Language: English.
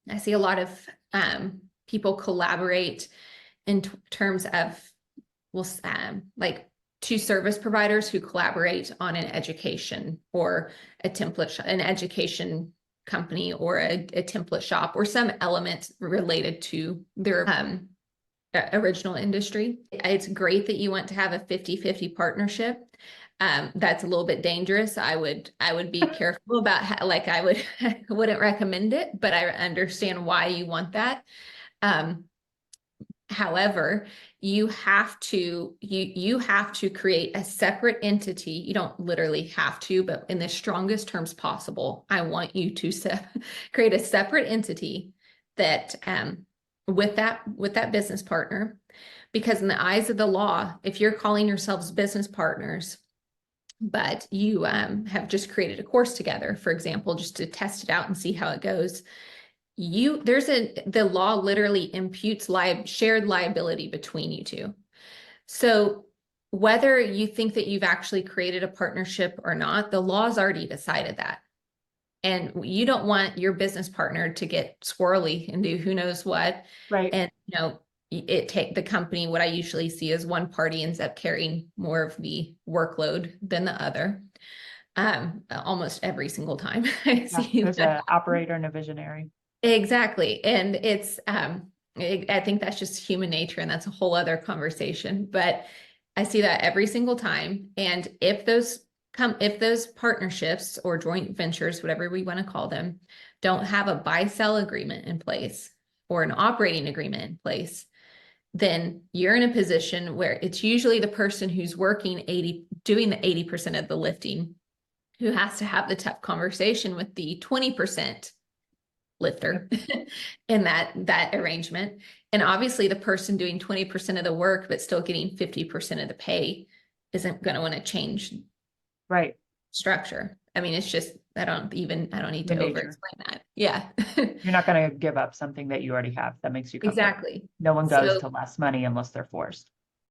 I see a lot of people collaborate in terms of, well, like two service providers who collaborate on an education or a template, an education company or a template shop or some element related to their original industry. It's great that you want to have a 50-50 partnership. That's a little bit dangerous. I would be careful about how, like I wouldn't recommend it, but I understand why you want that. However, you have to create a separate entity. You don't literally have to, but in the strongest terms possible, I want you to create a separate entity that with that business partner, because in the eyes of the law, if you're calling yourselves business partners, but you have just created a course together, for example, just to test it out and see how it goes, the law literally imputes shared liability between you two. So whether you think that you've actually created a partnership or not, the law's already decided that. And you don't want your business partner to get squirrely and do who knows what. Right. And, the company, what I usually see is one party ends up carrying more of the workload than the other. Almost every single time I see There's that. an operator and a visionary. Exactly. And it's, I think that's just human nature, and that's a whole other conversation, but I see that every single time. And if those partnerships or joint ventures, whatever we want to call them, don't have a buy-sell agreement in place or an operating agreement in place, then you're in a position where it's usually the person who's doing the 80% of the lifting, who has to have the tough conversation with the 20% lifter in that arrangement. And obviously the person doing 20% of the work but still getting 50% of the pay isn't going to want to change structure. I mean, it's just, I don't need to over explain that. Yeah. You're not going to give up something that you already have that makes you comfortable. Exactly. No one goes to less money unless they're forced.